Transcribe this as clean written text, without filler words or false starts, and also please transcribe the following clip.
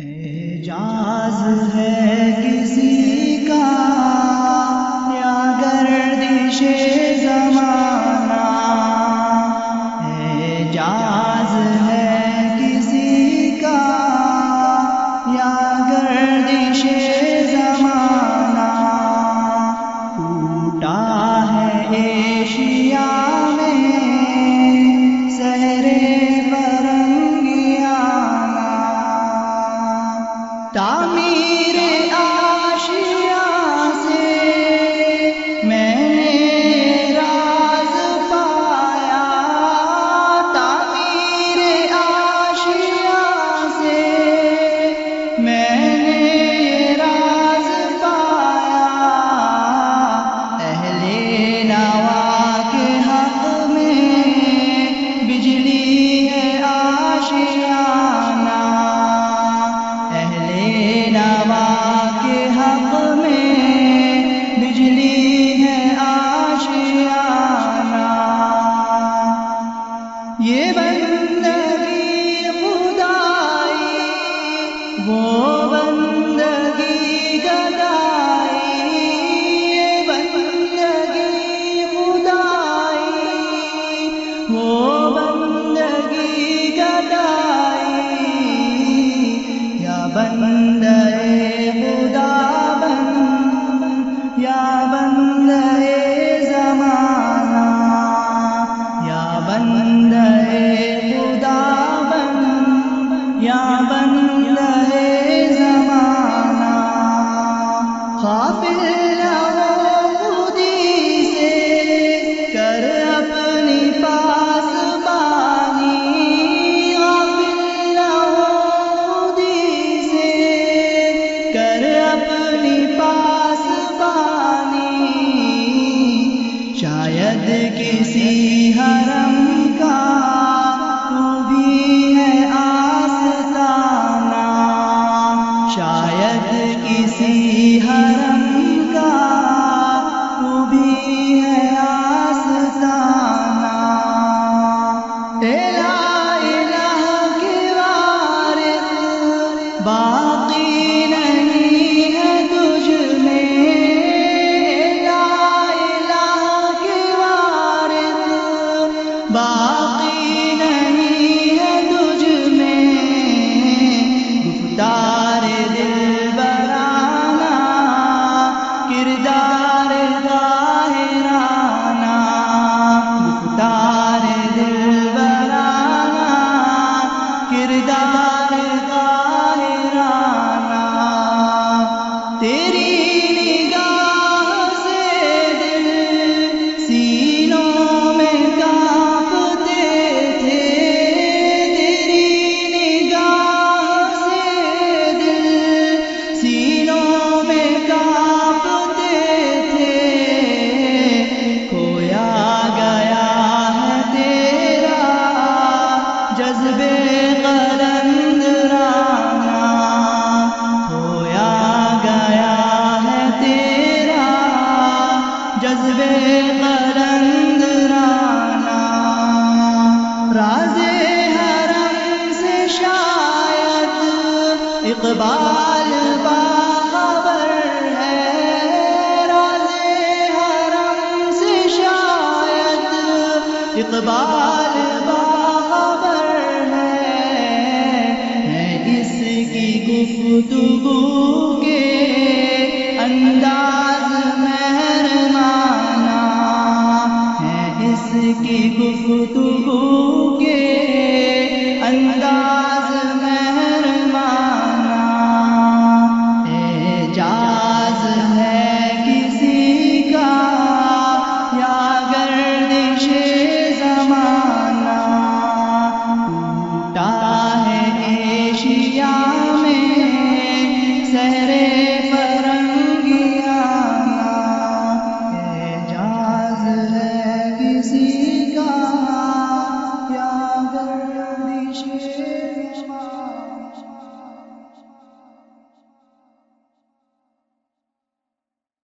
اعجاز ہے کسی کا یا گردش زمانہ، اعجاز ہے کسی کا یا گردش زمانہ، ٹوٹا ہے ایشیا میں سحرِ تعمیر آشیاء سے میں نے راز پایا، تعمیر آشیاء سے میں نے راز پایا، اہل نوا کے حق میں بجلی ہے آشیانہ، نوا کے حق میں بجلی ہے آشیانہ، یہ بندگی خدائی وہ بندگی گدائی، یہ بندگی خدائی وہ بندگی گدائی، یا بندے خدا بن یا بندے زمانہ، یا بندے خدا بن یا بندے زمانہ، غافل نہ ہو خودی سے کر اپنی پاسبانی، غافل نہ ہو خودی سے کر اپنی پاسبانی، شاید کسی حرم کا تو بھی ہے آستانہ، شاید کسی حرم کا تو بھی ہے آستانہ، لا الہ کے وارث باقی نہیں ہے تجھ میں، لا الہ کے وارث باقی نہیں ہے تجھ میں، گفتار دلبرانہ کردار ظاہرانہ، گفتار دلبرانہ کردار ظاہرانہ، تیری نگاہ سے دل سینوں میں کانپتے تھے، تیری نگاہ سے دل سینوں میں کانپتے تھے، کھویا گیا ہے تیرا جذبے قلندرانہ، کھویا گیا ہے تیرا جذبے قلندرانہ، راز حرم سے شاید اقبال باخبر ہے، راز حرم سے شاید اقبال باخبر ہے، اس کی گفتگو